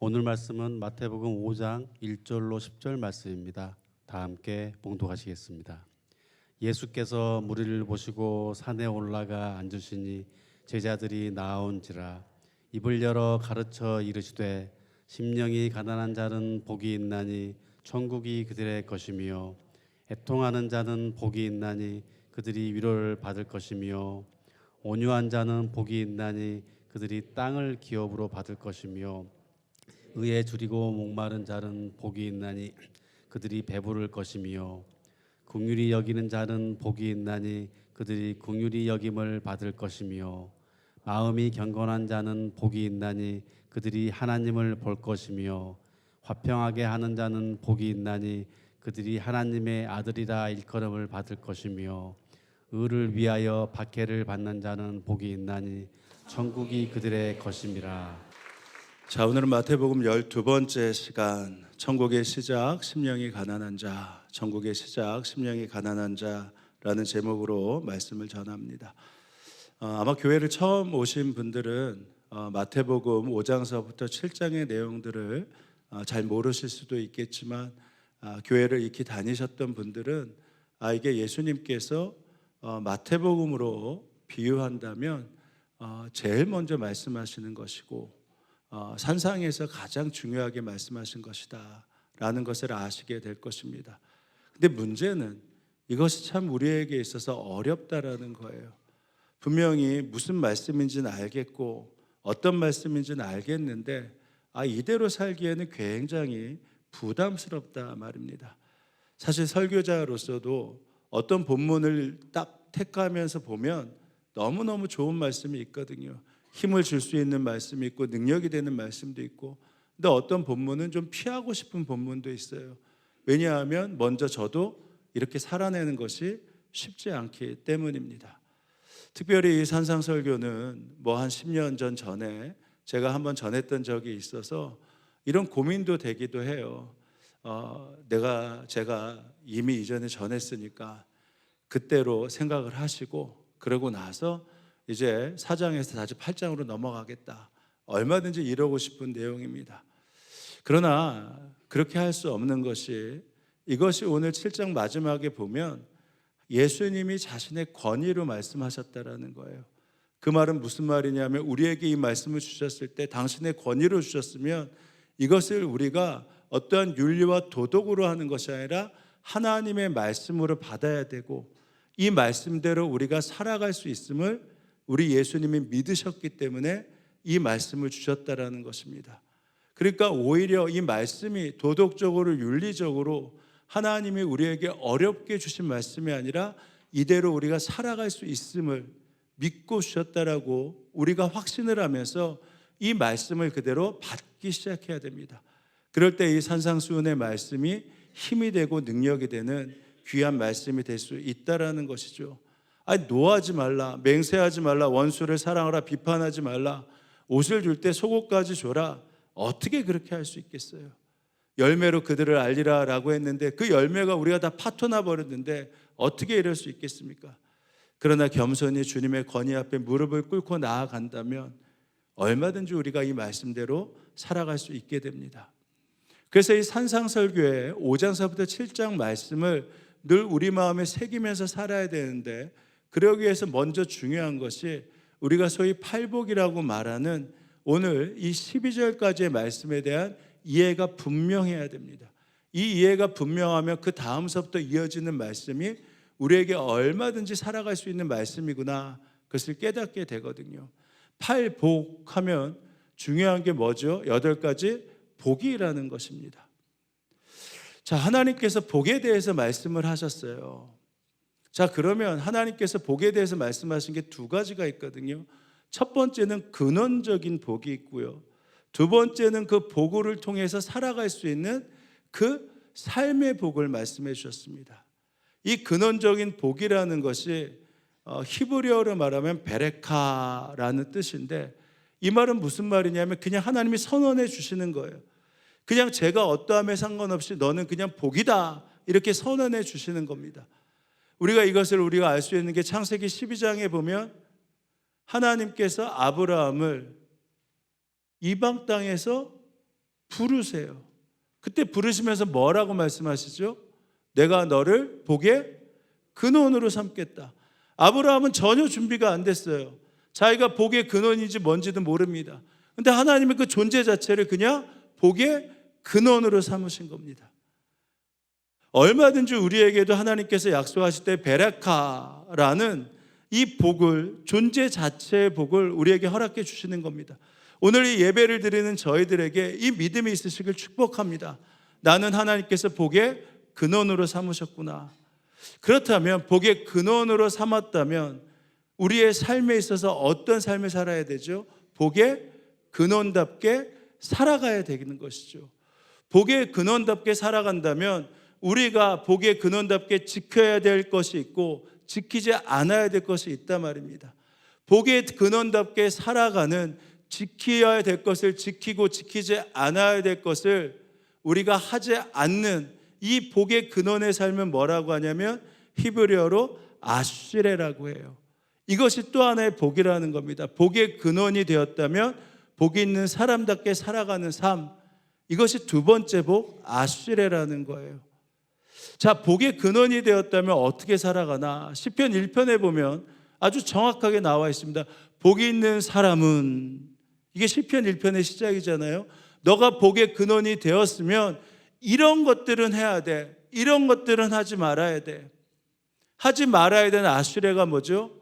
오늘 말씀은 마태복음 5장 1절로 10절 말씀입니다. 다 함께 봉독하시겠습니다. 예수께서 무리를 보시고 산에 올라가 앉으시니 제자들이 나아온지라. 입을 열어 가르쳐 이르시되 심령이 가난한 자는 복이 있나니 천국이 그들의 것이며 애통하는 자는 복이 있나니 그들이 위로를 받을 것이며 온유한 자는 복이 있나니 그들이 땅을 기업으로 받을 것이며 의에 줄이고 목마른 자는 복이 있나니 그들이 배부를 것이며 긍휼히 여기는 자는 복이 있나니 그들이 긍휼히 여김을 받을 것이며 마음이 경건한 자는 복이 있나니 그들이 하나님을 볼 것이며 화평하게 하는 자는 복이 있나니 그들이 하나님의 아들이라 일컬음을 받을 것이며 의를 위하여 박해를 받는 자는 복이 있나니 천국이 그들의 것임이라. 자, 오늘은 마태복음 12번째 시간, 천국의 시작, 심령이 가난한 자, 천국의 시작, 심령이 가난한 자라는 제목으로 말씀을 전합니다. 아마 교회를 처음 오신 분들은 마태복음 5장서부터 7장의 내용들을 잘 모르실 수도 있겠지만, 교회를 익히 다니셨던 분들은 이게 예수님께서 마태복음으로 비유한다면 제일 먼저 말씀하시는 것이고 산상에서 가장 중요하게 말씀하신 것이다 라는 것을 아시게 될 것입니다. 근데 문제는 이것이 참 우리에게 있어서 어렵다라는 거예요. 분명히 무슨 말씀인지는 알겠고 어떤 말씀인지는 알겠는데 이대로 살기에는 굉장히 부담스럽다 말입니다. 사실 설교자로서도 어떤 본문을 딱 택하면서 보면 너무너무 좋은 말씀이 있거든요. 힘을 줄 수 있는 말씀이 있고 능력이 되는 말씀도 있고, 근데 어떤 본문은 좀 피하고 싶은 본문도 있어요. 왜냐하면 먼저 저도 이렇게 살아내는 것이 쉽지 않기 때문입니다. 특별히 이 산상설교는 한 10년 전에 제가 한번 전했던 적이 있어서 이런 고민도 되기도 해요. 제가 이미 이전에 전했으니까 그때로 생각을 하시고, 그러고 나서 이제 4장에서 다시 8장으로 넘어가겠다, 얼마든지 이러고 싶은 내용입니다. 그러나 그렇게 할 수 없는 것이, 이것이 오늘 7장 마지막에 보면 예수님이 자신의 권위로 말씀하셨다라는 거예요. 그 말은 무슨 말이냐면, 우리에게 이 말씀을 주셨을 때 당신의 권위로 주셨으면 이것을 우리가 어떠한 윤리와 도덕으로 하는 것이 아니라 하나님의 말씀으로 받아야 되고, 이 말씀대로 우리가 살아갈 수 있음을 우리 예수님이 믿으셨기 때문에 이 말씀을 주셨다라는 것입니다. 그러니까 오히려 이 말씀이 도덕적으로 윤리적으로 하나님이 우리에게 어렵게 주신 말씀이 아니라 이대로 우리가 살아갈 수 있음을 믿고 주셨다라고 우리가 확신을 하면서 이 말씀을 그대로 받기 시작해야 됩니다. 그럴 때 이 산상수훈의 말씀이 힘이 되고 능력이 되는 귀한 말씀이 될 수 있다라는 것이죠. 노하지 말라, 맹세하지 말라, 원수를 사랑하라, 비판하지 말라, 옷을 줄 때 속옷까지 줘라. 어떻게 그렇게 할 수 있겠어요? 열매로 그들을 알리라 라고 했는데 그 열매가 우리가 다 파토나 버렸는데 어떻게 이럴 수 있겠습니까? 그러나 겸손히 주님의 권위 앞에 무릎을 꿇고 나아간다면 얼마든지 우리가 이 말씀대로 살아갈 수 있게 됩니다. 그래서 이 산상설교의 5장서부터 7장 말씀을 늘 우리 마음에 새기면서 살아야 되는데, 그러기 위해서 먼저 중요한 것이 우리가 소위 팔복이라고 말하는 오늘 이 12절까지의 말씀에 대한 이해가 분명해야 됩니다. 이 이해가 분명하면 그 다음서부터 이어지는 말씀이 우리에게 얼마든지 살아갈 수 있는 말씀이구나, 그것을 깨닫게 되거든요. 팔복하면 중요한 게 뭐죠? 8가지 복이라는 것입니다. 자, 하나님께서 복에 대해서 말씀을 하셨어요. 자, 그러면 하나님께서 복에 대해서 말씀하신 게 2가지가 있거든요. 첫 번째는 근원적인 복이 있고요, 두 번째는 그 복을 통해서 살아갈 수 있는 그 삶의 복을 말씀해 주셨습니다. 이 근원적인 복이라는 것이 히브리어로 말하면 베레카라는 뜻인데, 이 말은 무슨 말이냐면 그냥 하나님이 선언해 주시는 거예요. 그냥 제가 어떠함에 상관없이 너는 그냥 복이다, 이렇게 선언해 주시는 겁니다. 우리가 알 수 있는 게 창세기 12장에 보면 하나님께서 아브라함을 이방 땅에서 부르세요. 그때 부르시면서 뭐라고 말씀하시죠? 내가 너를 복의 근원으로 삼겠다. 아브라함은 전혀 준비가 안 됐어요. 자기가 복의 근원인지 뭔지도 모릅니다. 근데 하나님은 그 존재 자체를 그냥 복의 근원으로 삼으신 겁니다. 얼마든지 우리에게도 하나님께서 약속하실 때 베라카라는 이 복을, 존재 자체의 복을 우리에게 허락해 주시는 겁니다. 오늘 이 예배를 드리는 저희들에게 이 믿음이 있으시길 축복합니다. 나는 하나님께서 복의 근원으로 삼으셨구나. 그렇다면 복의 근원으로 삼았다면 우리의 삶에 있어서 어떤 삶을 살아야 되죠? 복의 근원답게 살아가야 되는 것이죠. 복의 근원답게 살아간다면 우리가 복의 근원답게 지켜야 될 것이 있고 지키지 않아야 될 것이 있단 말입니다. 복의 근원답게 살아가는, 지켜야 될 것을 지키고 지키지 않아야 될 것을 우리가 하지 않는 이 복의 근원의 삶은 뭐라고 하냐면 히브리어로 아슈레라고 해요. 이것이 또 하나의 복이라는 겁니다. 복의 근원이 되었다면 복이 있는 사람답게 살아가는 삶, 이것이 두 번째 복, 아슈레라는 거예요. 자, 복의 근원이 되었다면 어떻게 살아가나? 시편 1편에 보면 아주 정확하게 나와 있습니다. 복이 있는 사람은, 이게 시편 1편의 시작이잖아요. 너가 복의 근원이 되었으면 이런 것들은 해야 돼. 이런 것들은 하지 말아야 돼. 하지 말아야 되는 아슈레가 뭐죠?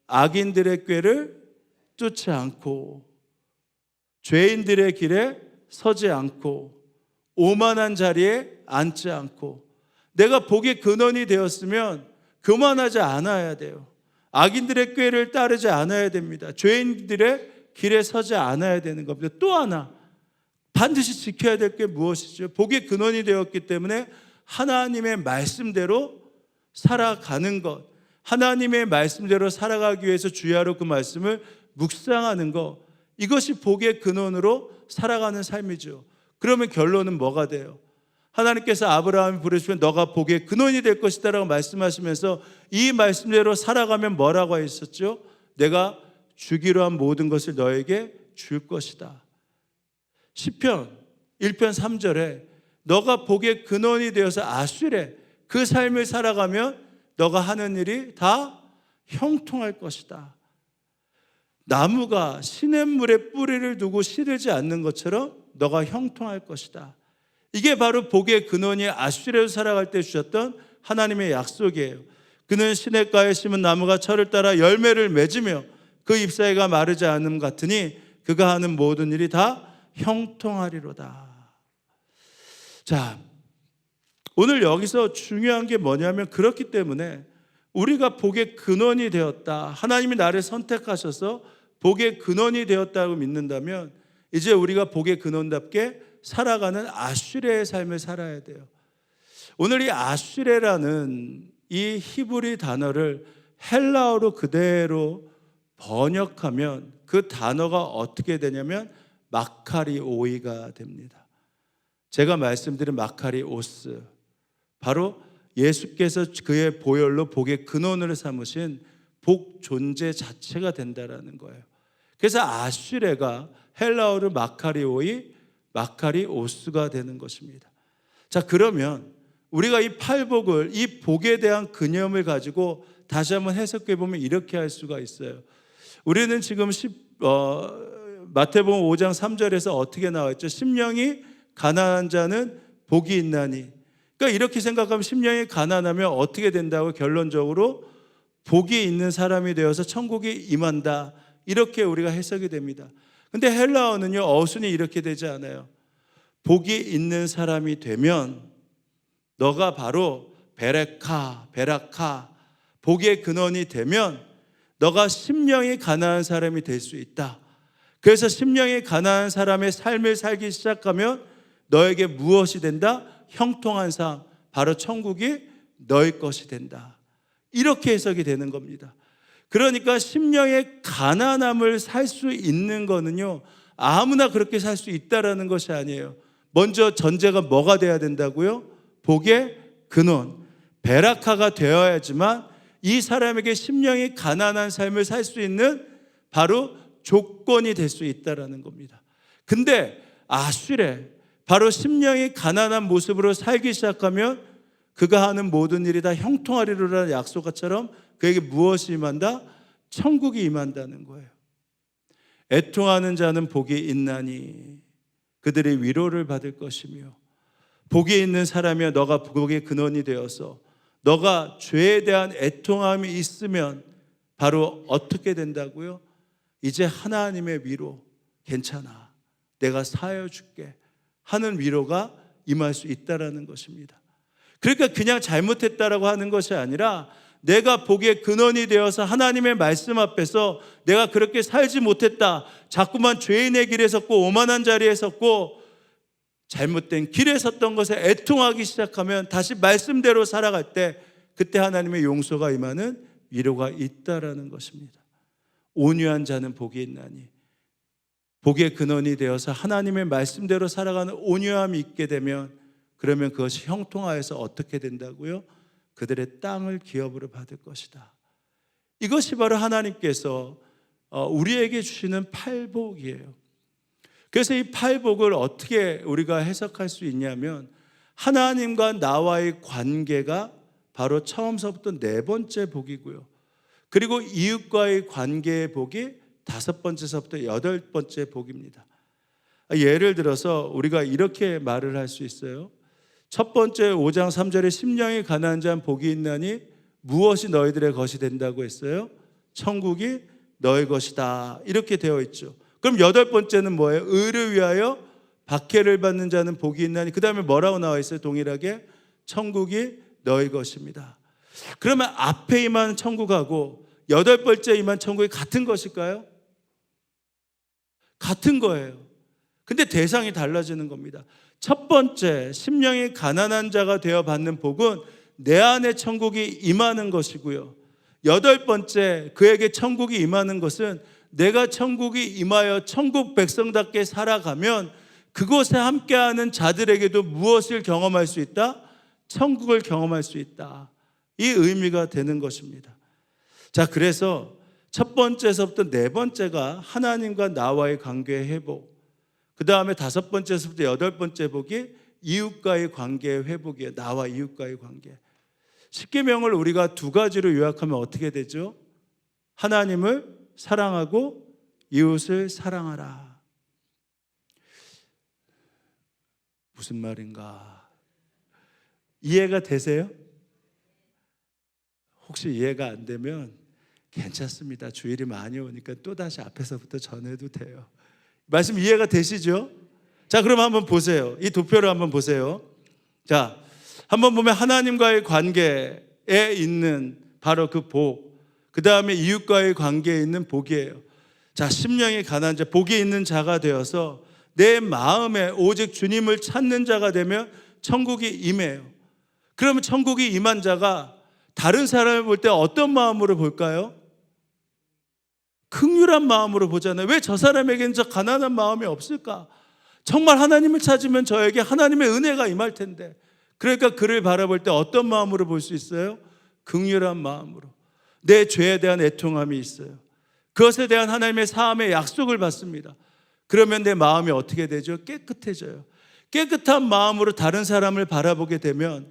악인들의 꾀를 쫓지 않고, 죄인들의 길에 서지 않고, 오만한 자리에 앉지 않고. 내가 복의 근원이 되었으면 교만하지 않아야 돼요. 악인들의 꾀를 따르지 않아야 됩니다. 죄인들의 길에 서지 않아야 되는 겁니다. 또 하나 반드시 지켜야 될 게 무엇이죠? 복의 근원이 되었기 때문에 하나님의 말씀대로 살아가는 것, 하나님의 말씀대로 살아가기 위해서 주야로 그 말씀을 묵상하는 것, 이것이 복의 근원으로 살아가는 삶이죠. 그러면 결론은 뭐가 돼요? 하나님께서 아브라함이 부르시면 너가 복의 근원이 될 것이다 라고 말씀하시면서 이 말씀대로 살아가면 뭐라고 했었죠? 내가 주기로 한 모든 것을 너에게 줄 것이다. 시편 1편 3절에 너가 복의 근원이 되어서 아슈레, 그 삶을 살아가면 너가 하는 일이 다 형통할 것이다. 나무가 시냇물에 뿌리를 두고 시들지 않는 것처럼 너가 형통할 것이다. 이게 바로 복의 근원이 아슈레로 살아갈 때 주셨던 하나님의 약속이에요. 그는 시냇가에 심은 나무가 철을 따라 열매를 맺으며 그 잎사귀가 마르지 않음 같으니 그가 하는 모든 일이 다 형통하리로다. 자, 오늘 여기서 중요한 게 뭐냐면, 그렇기 때문에 우리가 복의 근원이 되었다, 하나님이 나를 선택하셔서 복의 근원이 되었다고 믿는다면 이제 우리가 복의 근원답게 살아가는 아슈레의 삶을 살아야 돼요. 오늘 이 아슈레라는 이 히브리 단어를 헬라어로 그대로 번역하면 그 단어가 어떻게 되냐면 마카리오이가 됩니다. 제가 말씀드린 마카리오스, 바로 예수께서 그의 보혈로 복의 근원을 삼으신 복 존재 자체가 된다라는 거예요. 그래서 아슈레가 헬라어로 마카리오이, 마카리오스가 되는 것입니다. 자, 그러면 우리가 이 팔복을, 이 복에 대한 개념을 가지고 다시 한번 해석해 보면 이렇게 할 수가 있어요. 우리는 지금 마태복음 5장 3절에서 어떻게 나와 있죠? 심령이 가난한 자는 복이 있나니. 그러니까 이렇게 생각하면 심령이 가난하면 어떻게 된다고? 결론적으로 복이 있는 사람이 되어서 천국이 임한다, 이렇게 우리가 해석이 됩니다. 근데 헬라어는요, 어순이 이렇게 되지 않아요. 복이 있는 사람이 되면 너가 바로 베라카, 복의 근원이 되면 너가 심령이 가난한 사람이 될 수 있다. 그래서 심령이 가난한 사람의 삶을 살기 시작하면 너에게 무엇이 된다? 형통한 삶, 바로 천국이 너의 것이 된다. 이렇게 해석이 되는 겁니다. 그러니까 심령의 가난함을 살 수 있는 거는요, 아무나 그렇게 살 수 있다라는 것이 아니에요. 먼저 전제가 뭐가 돼야 된다고요? 복의 근원, 베라카가 되어야지만 이 사람에게 심령이 가난한 삶을 살 수 있는 바로 조건이 될 수 있다라는 겁니다. 근데 아수레, 바로 심령이 가난한 모습으로 살기 시작하면 그가 하는 모든 일이 다 형통하리로라는 약속처럼 그에게 무엇이 임한다? 천국이 임한다는 거예요. 애통하는 자는 복이 있나니 그들의 위로를 받을 것이며, 복이 있는 사람이여 너가 복의 근원이 되어서 너가 죄에 대한 애통함이 있으면 바로 어떻게 된다고요? 이제 하나님의 위로, 괜찮아, 내가 사하여 줄게 하는 위로가 임할 수 있다라는 것입니다. 그러니까 그냥 잘못했다라고 하는 것이 아니라 내가 복의 근원이 되어서 하나님의 말씀 앞에서 내가 그렇게 살지 못했다, 자꾸만 죄인의 길에 섰고 오만한 자리에 섰고 잘못된 길에 섰던 것에 애통하기 시작하면 다시 말씀대로 살아갈 때 그때 하나님의 용서가 임하는 위로가 있다라는 것입니다. 온유한 자는 복이 있나니, 복의 근원이 되어서 하나님의 말씀대로 살아가는 온유함이 있게 되면, 그러면 그것이 형통하여서 어떻게 된다고요? 그들의 땅을 기업으로 받을 것이다. 이것이 바로 하나님께서 우리에게 주시는 팔복이에요. 그래서 이 팔복을 어떻게 우리가 해석할 수 있냐면, 하나님과 나와의 관계가 바로 처음서부터 네 번째 복이고요, 그리고 이웃과의 관계의 복이 다섯 번째서부터 여덟 번째 복입니다. 예를 들어서 우리가 이렇게 말을 할 수 있어요. 첫 번째 5장 3절에 심령이 가난한 자는 복이 있나니 무엇이 너희들의 것이 된다고 했어요? 천국이 너희 것이다, 이렇게 되어 있죠. 그럼 여덟 번째는 뭐예요? 의를 위하여 박해를 받는 자는 복이 있나니, 그 다음에 뭐라고 나와 있어요? 동일하게 천국이 너희 것입니다. 그러면 앞에 임한 천국하고 여덟 번째 임한 천국이 같은 것일까요? 같은 거예요. 근데 대상이 달라지는 겁니다. 첫 번째 심령이 가난한 자가 되어 받는 복은 내 안에 천국이 임하는 것이고요, 여덟 번째 그에게 천국이 임하는 것은 내가 천국이 임하여 천국 백성답게 살아가면 그곳에 함께하는 자들에게도 무엇을 경험할 수 있다? 천국을 경험할 수 있다. 이 의미가 되는 것입니다. 자, 그래서 첫 번째에서부터 네 번째가 하나님과 나와의 관계의 회복, 그 다음에 다섯 번째에서부터 여덟 번째 복이 이웃과의 관계의 회복이에요. 나와 이웃과의 관계. 십계명을 우리가 두 가지로 요약하면 어떻게 되죠? 하나님을 사랑하고 이웃을 사랑하라. 무슨 말인가? 이해가 되세요? 혹시 이해가 안 되면 괜찮습니다. 주일이 많이 오니까 또다시 앞에서부터 전해도 돼요. 말씀 이해가 되시죠? 자, 그럼 한번 보세요. 이 도표를 한번 보세요. 자, 한번 보면 하나님과의 관계에 있는 바로 그 복, 그 다음에 이웃과의 관계에 있는 복이에요. 자, 심령이 가난한 자, 복이 있는 자가 되어서 내 마음에 오직 주님을 찾는 자가 되면 천국이 임해요. 그러면 천국이 임한 자가 다른 사람을 볼 때 어떤 마음으로 볼까요? 긍휼한 마음으로 보잖아요. 왜 저 사람에게는 저 가난한 마음이 없을까? 정말 하나님을 찾으면 저에게 하나님의 은혜가 임할 텐데. 그러니까 그를 바라볼 때 어떤 마음으로 볼 수 있어요? 긍휼한 마음으로. 내 죄에 대한 애통함이 있어요. 그것에 대한 하나님의 사함의 약속을 받습니다. 그러면 내 마음이 어떻게 되죠? 깨끗해져요. 깨끗한 마음으로 다른 사람을 바라보게 되면,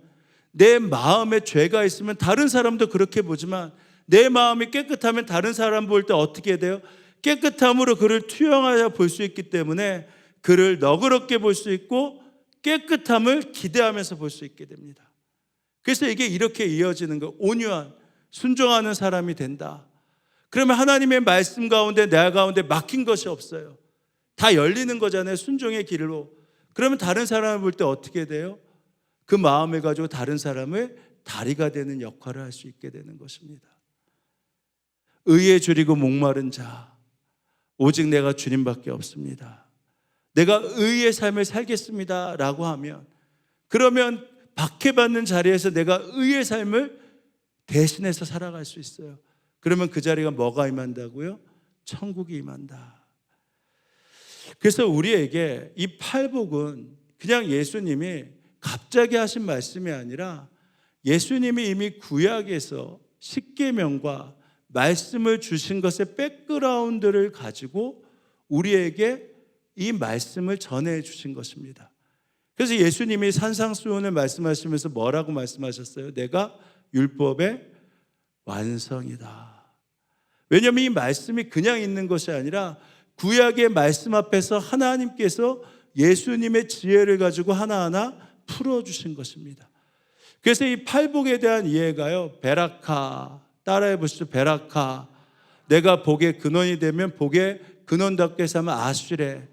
내 마음에 죄가 있으면 다른 사람도 그렇게 보지만 내 마음이 깨끗하면 다른 사람 볼 때 어떻게 돼요? 깨끗함으로 그를 투영하여 볼 수 있기 때문에 그를 너그럽게 볼 수 있고 깨끗함을 기대하면서 볼 수 있게 됩니다. 그래서 이게 이렇게 이어지는 거, 온유한 순종하는 사람이 된다. 그러면 하나님의 말씀 가운데 내 가운데 막힌 것이 없어요. 다 열리는 거잖아요, 순종의 길로. 그러면 다른 사람을 볼 때 어떻게 돼요? 그 마음을 가지고 다른 사람의 다리가 되는 역할을 할 수 있게 되는 것입니다. 의에 줄이고 목마른 자, 오직 내가 주님밖에 없습니다. 내가 의의 삶을 살겠습니다 라고 하면, 그러면 박해받는 자리에서 내가 의의 삶을 대신해서 살아갈 수 있어요. 그러면 그 자리가 뭐가 임한다고요? 천국이 임한다. 그래서 우리에게 이 팔복은 그냥 예수님이 갑자기 하신 말씀이 아니라 예수님이 이미 구약에서 십계명과 말씀을 주신 것의 백그라운드를 가지고 우리에게 이 말씀을 전해 주신 것입니다. 그래서 예수님이 산상수훈을 말씀하시면서 뭐라고 말씀하셨어요? 내가 율법의 완성이다. 왜냐하면 이 말씀이 그냥 있는 것이 아니라 구약의 말씀 앞에서 하나님께서 예수님의 지혜를 가지고 하나하나 풀어주신 것입니다. 그래서 이 팔복에 대한 이해가요, 베라카, 따라해 보시죠. 베라카. 내가 복의 근원이 되면 복의 근원답게 살면 아슈레.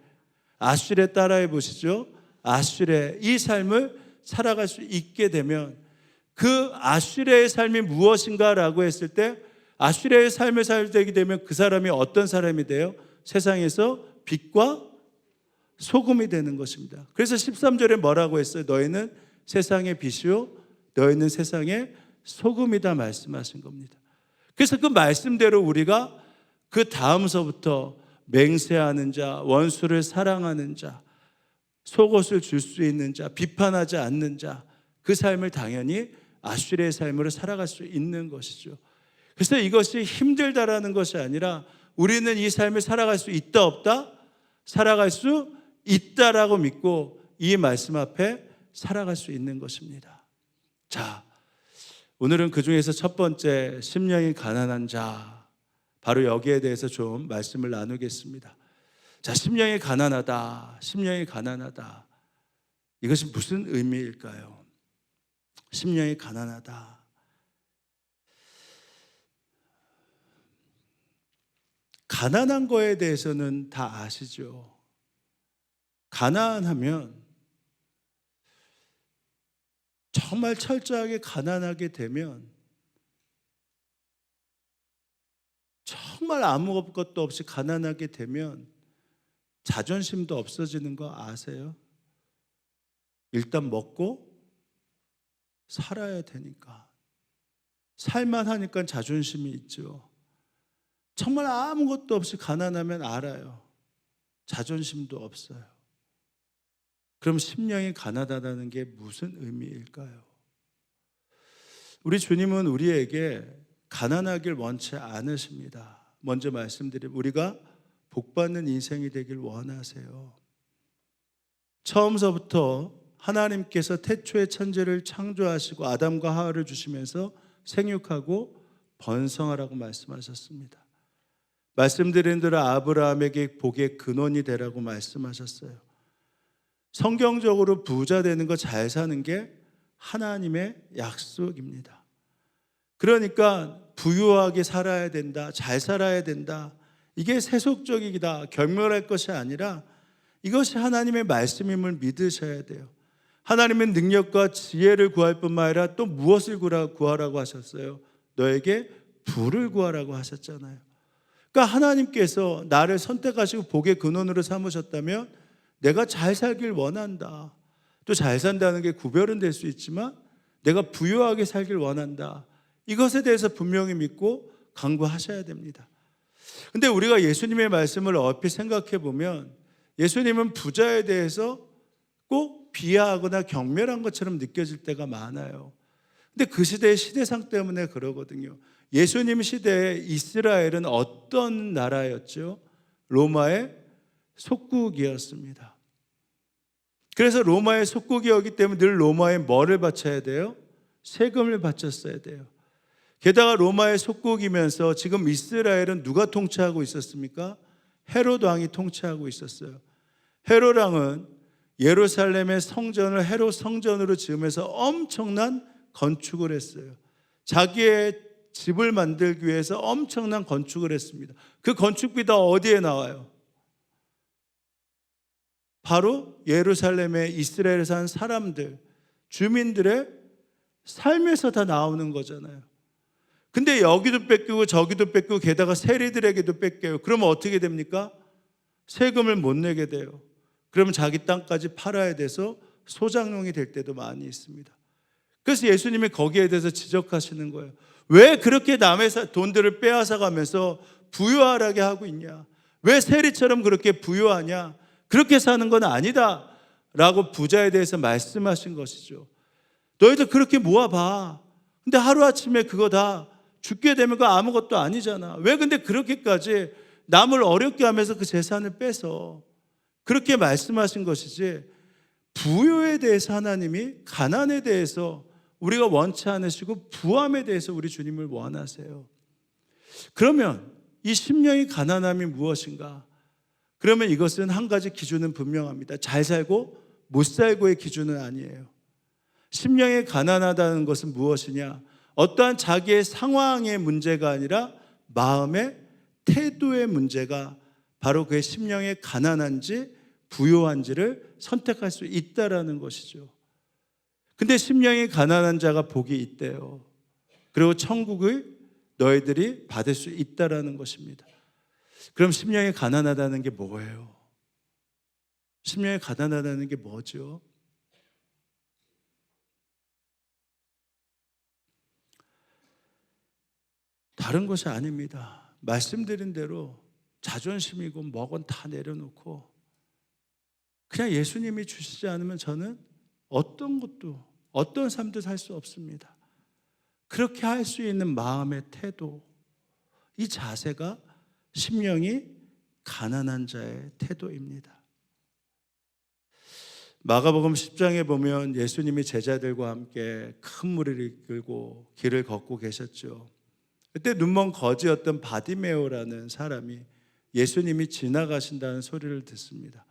아슈레 따라해 보시죠. 아슈레. 이 삶을 살아갈 수 있게 되면 그 아슈레의 삶이 무엇인가라고 했을 때 아슈레의 삶을 살게 되면 그 사람이 어떤 사람이 돼요? 세상에서 빛과 소금이 되는 것입니다. 그래서 13절에 뭐라고 했어요? 너희는 세상의 빛이요 너희는 세상의 소금이다 말씀하신 겁니다. 그래서 그 말씀대로 우리가 그 다음서부터 맹세하는 자, 원수를 사랑하는 자, 속옷을 줄 수 있는 자, 비판하지 않는 자, 그 삶을 당연히 아슈레의 삶으로 살아갈 수 있는 것이죠. 그래서 이것이 힘들다라는 것이 아니라 우리는 이 삶을 살아갈 수 있다 없다? 살아갈 수 있다라고 믿고 이 말씀 앞에 살아갈 수 있는 것입니다. 자, 오늘은 그 중에서 첫 번째 심령이 가난한 자, 바로 여기에 대해서 좀 말씀을 나누겠습니다. 자, 심령이 가난하다, 심령이 가난하다. 이것이 무슨 의미일까요? 심령이 가난하다. 가난한 거에 대해서는 다 아시죠? 가난하면 정말 철저하게 가난하게 되면 정말 아무것도 없이 가난하게 되면 자존심도 없어지는 거 아세요? 일단 먹고 살아야 되니까. 살만하니까 자존심이 있죠. 정말 아무것도 없이 가난하면 알아요. 자존심도 없어요. 그럼 심령이 가난하다는 게 무슨 의미일까요? 우리 주님은 우리에게 가난하길 원치 않으십니다. 먼저 말씀드리면 우리가 복받는 인생이 되길 원하세요. 처음서부터 하나님께서 태초의 천지를 창조하시고 아담과 하와를 주시면서 생육하고 번성하라고 말씀하셨습니다. 말씀드린 대로 아브라함에게 복의 근원이 되라고 말씀하셨어요. 성경적으로 부자 되는 거, 잘 사는 게 하나님의 약속입니다. 그러니까 부유하게 살아야 된다, 잘 살아야 된다, 이게 세속적이다, 경멸할 것이 아니라 이것이 하나님의 말씀임을 믿으셔야 돼요. 하나님은 능력과 지혜를 구할 뿐만 아니라 또 무엇을 구하라고 하셨어요? 너에게 부를 구하라고 하셨잖아요. 그러니까 하나님께서 나를 선택하시고 복의 근원으로 삼으셨다면 내가 잘 살길 원한다. 또 잘 산다는 게 구별은 될 수 있지만 내가 부유하게 살길 원한다. 이것에 대해서 분명히 믿고 강구하셔야 됩니다. 근데 우리가 예수님의 말씀을 얼핏 생각해 보면 예수님은 부자에 대해서 꼭 비하하거나 경멸한 것처럼 느껴질 때가 많아요. 근데 그 시대의 시대상 때문에 그러거든요. 예수님 시대에 이스라엘은 어떤 나라였죠? 로마의 속국이었습니다. 그래서 로마의 속국이었기 때문에 늘 로마에 뭐를 바쳐야 돼요? 세금을 바쳤어야 돼요. 게다가 로마의 속국이면서 지금 이스라엘은 누가 통치하고 있었습니까? 헤롯 왕이 통치하고 있었어요. 헤롯 왕은 예루살렘의 성전을 헤롯 성전으로 지으면서 엄청난 건축을 했어요. 자기의 집을 만들기 위해서 엄청난 건축을 했습니다. 그 건축비 다 어디에 나와요? 바로 예루살렘에 이스라엘에 사는 사람들, 주민들의 삶에서 다 나오는 거잖아요. 근데 여기도 뺏기고 저기도 뺏기고 게다가 세리들에게도 뺏겨요. 그러면 어떻게 됩니까? 세금을 못 내게 돼요. 그러면 자기 땅까지 팔아야 돼서 소장용이 될 때도 많이 있습니다. 그래서 예수님이 거기에 대해서 지적하시는 거예요. 왜 그렇게 남의 돈들을 빼앗아가면서 부유하게 하고 있냐? 왜 세리처럼 그렇게 부유하냐? 그렇게 사는 건 아니다 라고 부자에 대해서 말씀하신 것이죠. 너희들 그렇게 모아봐. 근데 하루아침에 그거 다 죽게 되면 그거 아무것도 아니잖아. 왜 근데 그렇게까지 남을 어렵게 하면서 그 재산을 뺏어? 그렇게 말씀하신 것이지 부요에 대해서 하나님이 가난에 대해서 우리가 원치 않으시고 부함에 대해서 우리 주님을 원하세요. 그러면 이 심령이 가난함이 무엇인가? 그러면 이것은 한 가지 기준은 분명합니다. 잘 살고 못 살고의 기준은 아니에요. 심령이 가난하다는 것은 무엇이냐? 어떠한 자기의 상황의 문제가 아니라 마음의 태도의 문제가 바로 그의 심령이 가난한지 부요한지를 선택할 수 있다라는 것이죠. 근데 심령이 가난한 자가 복이 있대요. 그리고 천국을 너희들이 받을 수 있다라는 것입니다. 그럼 심령이 가난하다는 게 뭐예요? 심령이 가난하다는 게 뭐죠? 다른 것이 아닙니다. 말씀드린 대로 자존심이고 뭐건 다 내려놓고 그냥 예수님이 주시지 않으면 저는 어떤 것도 어떤 삶도 살 수 없습니다. 그렇게 할 수 있는 마음의 태도, 이 자세가 심령이 가난한 자의 태도입니다. 마가복음 10장에 보면 예수님이 제자들과 함께 큰 무리를 이끌고 길을 걷고 계셨죠. 그때 눈먼 거지였던 바디메오라는 사람이 예수님이 지나가신다는 소리를 듣습니다.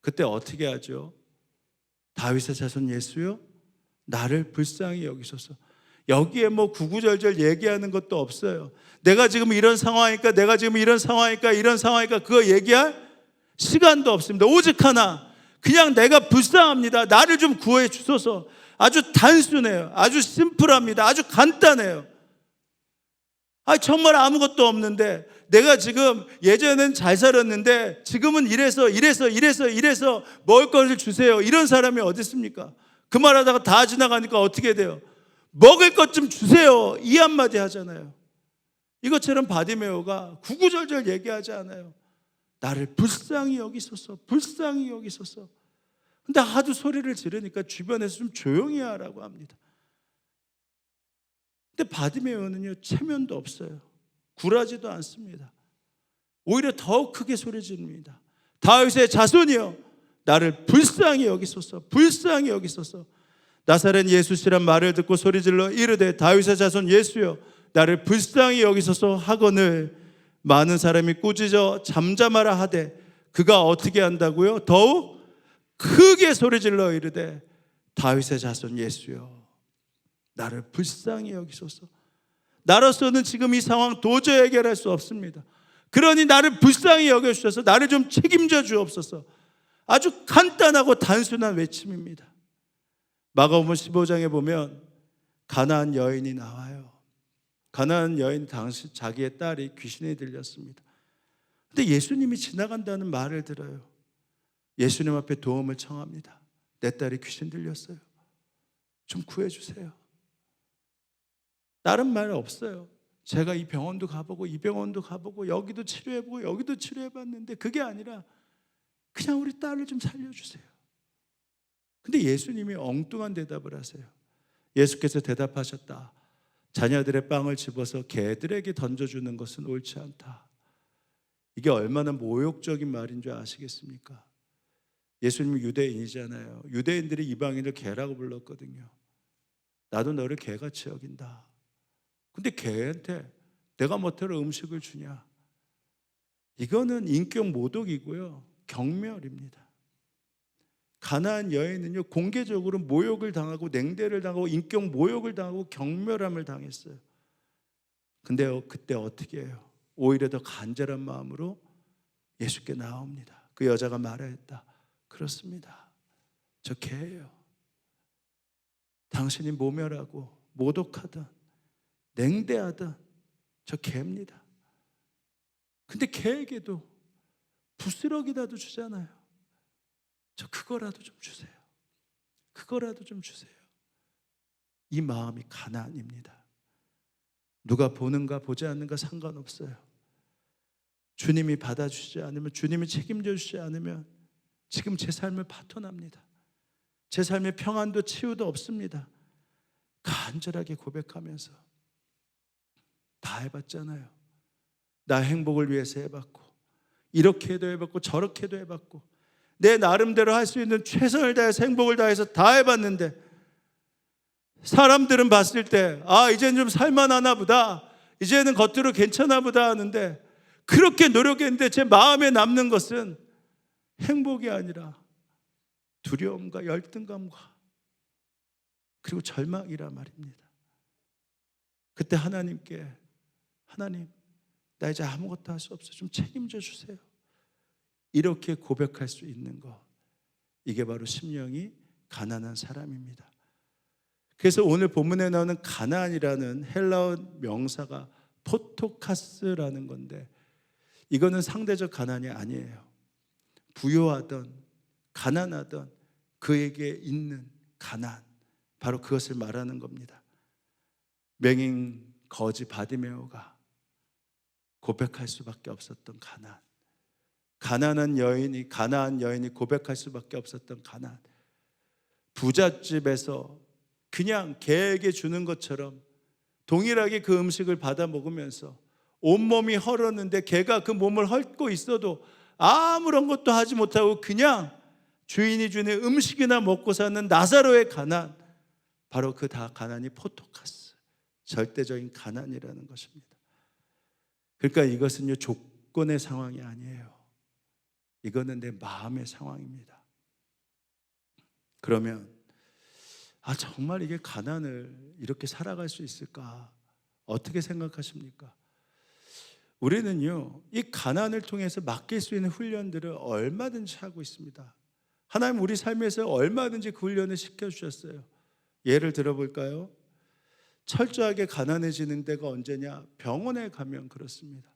그때 어떻게 하죠? 다윗의 자손 예수요, 나를 불쌍히 여기소서. 여기에 뭐 구구절절 얘기하는 것도 없어요. 내가 지금 이런 상황이니까, 내가 지금 이런 상황이니까, 이런 상황이니까 그거 얘기할 시간도 없습니다. 오직 하나, 그냥 내가 불쌍합니다. 나를 좀 구해 주소서. 아주 단순해요. 아주 심플합니다. 아주 간단해요. 정말 아무것도 없는데 내가 지금 예전엔 잘 살았는데 지금은 이래서 먹을 것을 주세요. 이런 사람이 어디 있습니까? 그 말하다가 다 지나가니까 어떻게 돼요? 먹을 것 좀 주세요. 이 한마디 하잖아요. 이것처럼 바디메오가 구구절절 얘기하지 않아요. 나를 불쌍히 여기소서, 불쌍히 여기소서. 근데 하도 소리를 지르니까 주변에서 좀 조용히 하라고 합니다. 근데 바디메오는요, 체면도 없어요. 굴하지도 않습니다. 오히려 더 크게 소리 지릅니다. 다윗의 자손이여, 나를 불쌍히 여기소서, 불쌍히 여기소서. 나사렛 예수시란 말을 듣고 소리질러 이르되 다윗의 자손 예수여, 나를 불쌍히 여기소서 하거늘 많은 사람이 꾸짖어 잠잠하라 하되 그가 어떻게 한다고요? 더욱 크게 소리질러 이르되 다윗의 자손 예수여, 나를 불쌍히 여기소서. 나로서는 지금 이 상황 도저히 해결할 수 없습니다. 그러니 나를 불쌍히 여겨주셔서 나를 좀 책임져 주옵소서. 아주 간단하고 단순한 외침입니다. 마가복음 15장에 보면 가나안 여인이 나와요. 가나안 여인 당시 자기의 딸이 귀신에 들렸습니다. 근데 예수님이 지나간다는 말을 들어요. 예수님 앞에 도움을 청합니다. 내 딸이 귀신 들렸어요. 좀 구해주세요. 다른 말 없어요. 제가 이 병원도 가보고 이 병원도 가보고 여기도 치료해보고 여기도 치료해봤는데 그게 아니라 그냥 우리 딸을 좀 살려주세요. 근데 예수님이 엉뚱한 대답을 하세요. 예수께서 대답하셨다. 자녀들의 빵을 집어서 개들에게 던져주는 것은 옳지 않다. 이게 얼마나 모욕적인 말인 줄 아시겠습니까? 예수님은 유대인이잖아요. 유대인들이 이방인을 개라고 불렀거든요. 나도 너를 개같이 여긴다. 근데 개한테 내가 뭐대로 음식을 주냐? 이거는 인격 모독이고요, 경멸입니다. 가나안 여인은요, 공개적으로 모욕을 당하고 냉대를 당하고 인격 모욕을 당하고 경멸함을 당했어요. 근데 그때 어떻게 해요? 오히려 더 간절한 마음으로 예수께 나옵니다. 그 여자가 말했다. 그렇습니다. 저 개예요. 당신이 모멸하고 모독하던 냉대하던 저 개입니다. 근데 개에게도 부스러기라도 주잖아요. 저 그거라도 좀 주세요. 그거라도 좀 주세요. 이 마음이 가난입니다. 누가 보는가 보지 않는가 상관없어요. 주님이 받아주지 않으면, 주님이 책임져 주지 않으면 지금 제 삶을 파토납니다. 제 삶의 평안도 치유도 없습니다. 간절하게 고백하면서 다 해봤잖아요. 나 행복을 위해서 해봤고 이렇게 해도 해봤고 저렇게 해도 해봤고 내 나름대로 할 수 있는 최선을 다해서 행복을 다해서 다 해봤는데 사람들은 봤을 때 이제는 좀 살만하나 보다, 이제는 겉으로 괜찮아 보다 하는데, 그렇게 노력했는데 제 마음에 남는 것은 행복이 아니라 두려움과 열등감과 그리고 절망이라 말입니다. 그때 하나님께, 하나님, 나 이제 아무것도 할 수 없어, 좀 책임져 주세요, 이렇게 고백할 수 있는 것, 이게 바로 심령이 가난한 사람입니다. 그래서 오늘 본문에 나오는 가난이라는 헬라어 명사가 포토카스라는 건데, 이거는 상대적 가난이 아니에요. 부요하던 가난하던 그에게 있는 가난, 바로 그것을 말하는 겁니다. 맹인 거지 바디메오가 고백할 수밖에 없었던 가난, 가난한 여인이 고백할 수밖에 없었던 가난, 부잣집에서 그냥 개에게 주는 것처럼 동일하게 그 음식을 받아 먹으면서 온몸이 헐었는데 개가 그 몸을 헐고 있어도 아무런 것도 하지 못하고 그냥 주인이 주는 음식이나 먹고 사는 나사로의 가난, 바로 그 다 가난이 포토카스, 절대적인 가난이라는 것입니다. 그러니까 이것은요, 조건의 상황이 아니에요. 이거는 내 마음의 상황입니다. 그러면 정말 이게 가난을 이렇게 살아갈 수 있을까? 어떻게 생각하십니까? 우리는요, 이 가난을 통해서 맡길 수 있는 훈련들을 얼마든지 하고 있습니다. 하나님 우리 삶에서 얼마든지 그 훈련을 시켜주셨어요. 예를 들어볼까요? 철저하게 가난해지는 데가 언제냐? 병원에 가면 그렇습니다.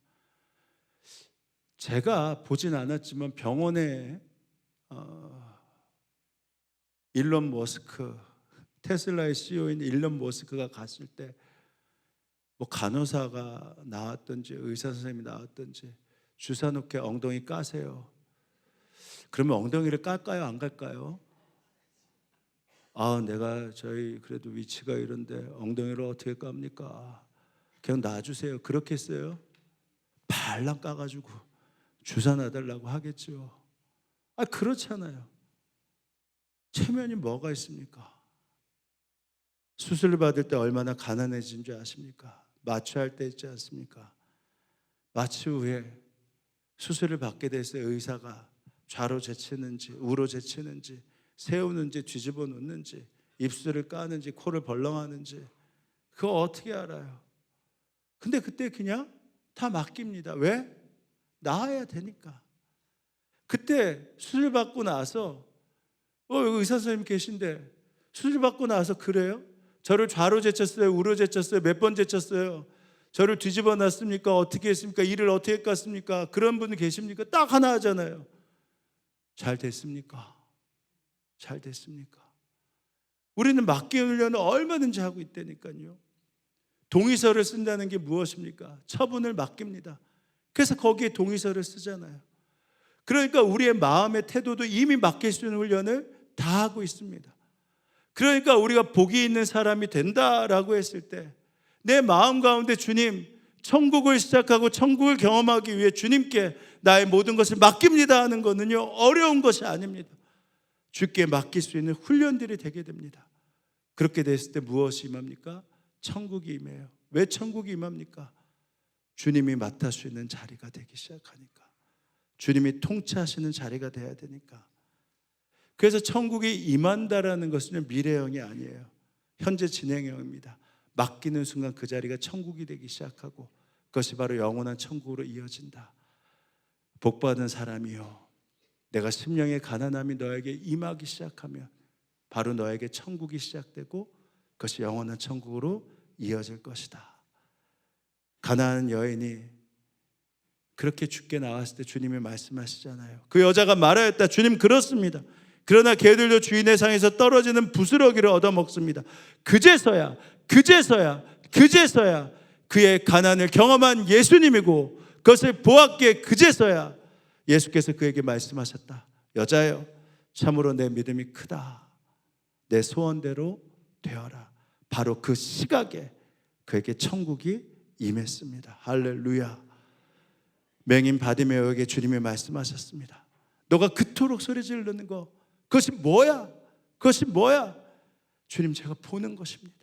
제가 보진 않았지만 병원에 일론 머스크, 테슬라의 CEO인 일론 머스크가 갔을 때 뭐 간호사가 나왔든지 의사 선생님이 나왔든지 주사 놓게 엉덩이 까세요. 그러면 엉덩이를 깔까요? 안 깔까요? 내가 저희 그래도 위치가 이런데 엉덩이를 어떻게 깝니까? 그냥 놔주세요. 그렇게 했어요? 발랑 까가지고 주사 놔달라고 하겠죠. 그렇잖아요. 체면이 뭐가 있습니까? 수술을 받을 때 얼마나 가난해진 줄 아십니까? 마취할 때 있지 않습니까? 마취 후에 수술을 받게 됐을 때 의사가 좌로 제치는지 우로 제치는지 세우는지 뒤집어 놓는지 입술을 까는지 코를 벌렁하는지 그거 어떻게 알아요? 근데 그때 그냥 다 맡깁니다. 왜? 나아야 되니까. 그때 수술 받고 나서 여기 의사 선생님 계신데 수술 받고 나서 그래요? 저를 좌로 제쳤어요? 우로 제쳤어요? 몇 번 제쳤어요? 저를 뒤집어 놨습니까? 어떻게 했습니까? 이를 어떻게 깠습니까? 그런 분 계십니까? 딱 하나 하잖아요. 잘 됐습니까? 잘 됐습니까? 우리는 맡기는 훈련을 얼마든지 하고 있다니까요. 동의서를 쓴다는 게 무엇입니까? 처분을 맡깁니다. 그래서 거기에 동의서를 쓰잖아요. 그러니까 우리의 마음의 태도도 이미 맡길 수 있는 훈련을 다 하고 있습니다. 그러니까 우리가 복이 있는 사람이 된다라고 했을 때 내 마음 가운데 주님, 천국을 시작하고 천국을 경험하기 위해 주님께 나의 모든 것을 맡깁니다 하는 것은요, 어려운 것이 아닙니다. 주께 맡길 수 있는 훈련들이 되게 됩니다. 그렇게 됐을 때 무엇이 임합니까? 천국이 임해요. 왜 천국이 임합니까? 주님이 맡을 수 있는 자리가 되기 시작하니까, 주님이 통치하시는 자리가 돼야 되니까. 그래서 천국이 임한다라는 것은 미래형이 아니에요. 현재 진행형입니다. 맡기는 순간 그 자리가 천국이 되기 시작하고 그것이 바로 영원한 천국으로 이어진다. 복받은 사람이요, 내가 심령의 가난함이 너에게 임하기 시작하면 바로 너에게 천국이 시작되고 그것이 영원한 천국으로 이어질 것이다. 가난한 여인이 그렇게 죽게 나왔을 때 주님이 말씀하시잖아요. 그 여자가 말하였다. 주님, 그렇습니다. 그러나 개들도 주인의 상에서 떨어지는 부스러기를 얻어먹습니다. 그제서야 그의 가난을 경험한 예수님이고 그것을 보았기에 그제서야 예수께서 그에게 말씀하셨다. 여자여, 참으로 내 믿음이 크다. 내 소원대로 되어라. 바로 그 시각에 그에게 천국이 임했습니다. 할렐루야. 맹인 바디메오에게 주님이 말씀하셨습니다. 너가 그토록 소리 지르는 거, 그것이 뭐야? 그것이 뭐야? 주님, 제가 보는 것입니다.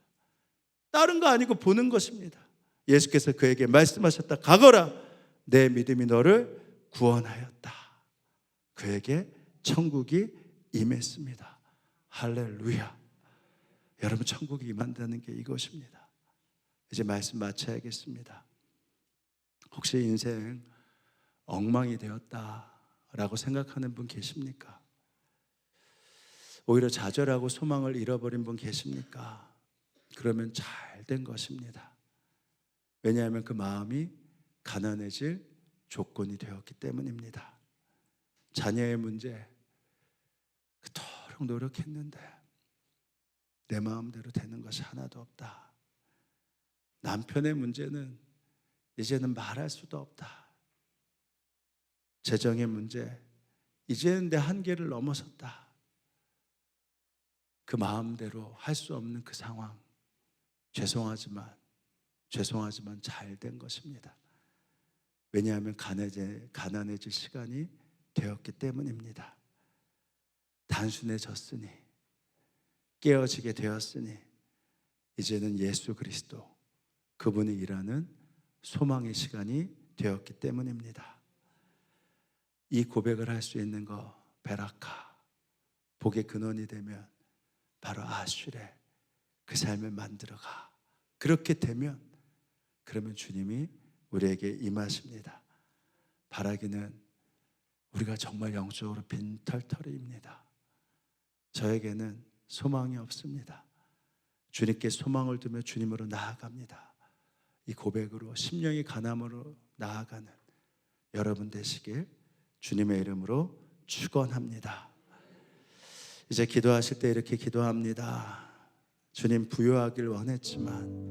다른 거 아니고 보는 것입니다. 예수께서 그에게 말씀하셨다. 가거라, 내 믿음이 너를 구원하였다. 그에게 천국이 임했습니다. 할렐루야. 여러분, 천국이 임한다는 게 이것입니다. 이제 말씀 마쳐야겠습니다. 혹시 인생 엉망이 되었다라고 생각하는 분 계십니까? 오히려 좌절하고 소망을 잃어버린 분 계십니까? 그러면 잘 된 것입니다. 왜냐하면 그 마음이 가난해질 조건이 되었기 때문입니다. 자녀의 문제, 그토록 노력했는데 내 마음대로 되는 것이 하나도 없다. 남편의 문제는 이제는 말할 수도 없다. 재정의 문제, 이제는 내 한계를 넘어섰다. 그 마음대로 할 수 없는 그 상황, 죄송하지만 잘 된 것입니다. 왜냐하면 가난해질 시간이 되었기 때문입니다. 단순해졌으니, 깨어지게 되었으니 이제는 예수 그리스도, 그분이 일하는 소망의 시간이 되었기 때문입니다. 이 고백을 할 수 있는 거, 베라카, 복의 근원이 되면 바로 아슈레, 그 삶을 만들어가. 그렇게 되면, 그러면 주님이 우리에게 임하십니다. 바라기는 우리가 정말 영적으로 빈털터리입니다. 저에게는 소망이 없습니다. 주님께 소망을 두며 주님으로 나아갑니다. 이 고백으로 심령이 가남으로 나아가는 여러분 되시길 주님의 이름으로 축원합니다. 이제 기도하실 때 이렇게 기도합니다. 주님, 부유하길 원했지만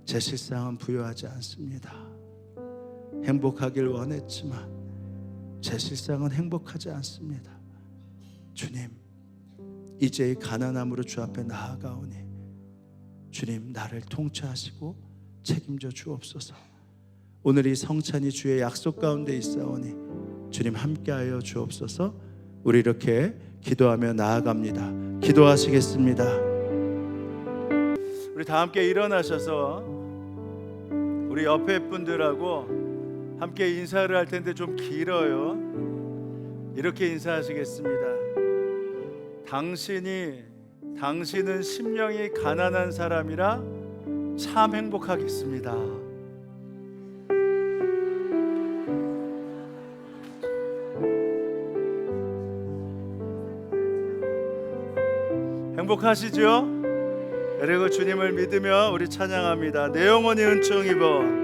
제 실상은 부유하지 않습니다. 행복하길 원했지만 제 실상은 행복하지 않습니다. 주님, 이제 이 가난함으로 주 앞에 나아가오니 주님, 나를 통치하시고 책임져 주옵소서. 오늘 이 성찬이 주의 약속 가운데 있사오니 주님 함께하여 주옵소서. 우리 이렇게 기도하며 나아갑니다. 기도하시겠습니다. 우리 다 함께 일어나셔서 우리 옆에 분들하고 함께 인사를 할 텐데 좀 길어요. 이렇게 인사하시겠습니다. 당신은 심령이 가난한 사람이라 참 행복하겠습니다. 행복하시죠? 그리고 주님을 믿으며 우리 찬양합니다. 내 영혼이 은총 입어.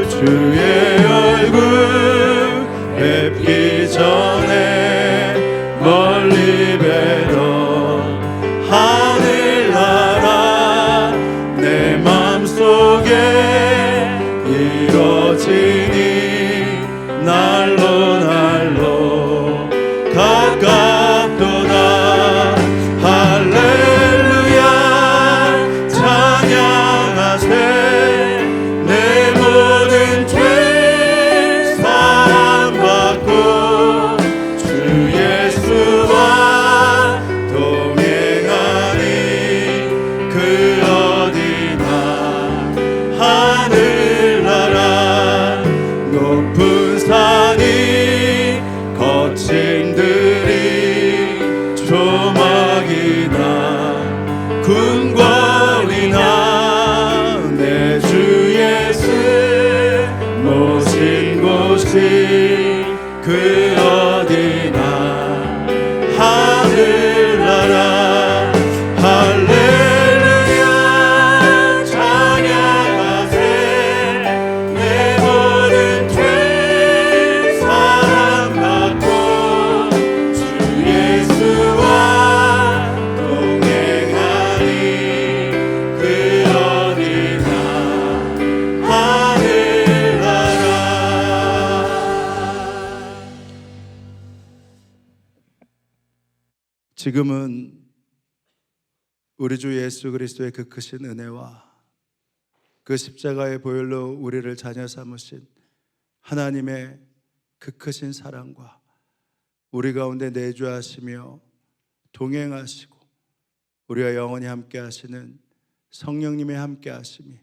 주의 얼굴 뵙기 전에 멀리 뵈던 하늘나라 내 맘속에 이뤄지니 날로 가깝도다. 할렐루야 찬양하세. 군권이나 내 주 예수 곳이 그 어디나 하늘나라 할렐루야 찬양하세 내 모든 죄 사함받고 주 예수와 동행하리 그 어디나 하늘나라. 지금은 우리 주 예수 그리스도의 그 크신 은혜와 그 십자가의 보혈로 우리를 자녀 삼으신 하나님의 그 크신 사랑과 우리 가운데 내주하시며 동행하시고 우리와 영원히 함께 하시는 성령님의 함께 하심이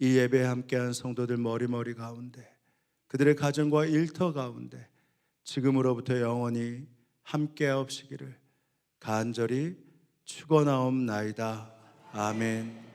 이 예배에 함께한 성도들 머리머리 가운데 그들의 가정과 일터 가운데 지금으로부터 영원히 함께하옵시기를 간절히 축원하옵나이다. 아멘.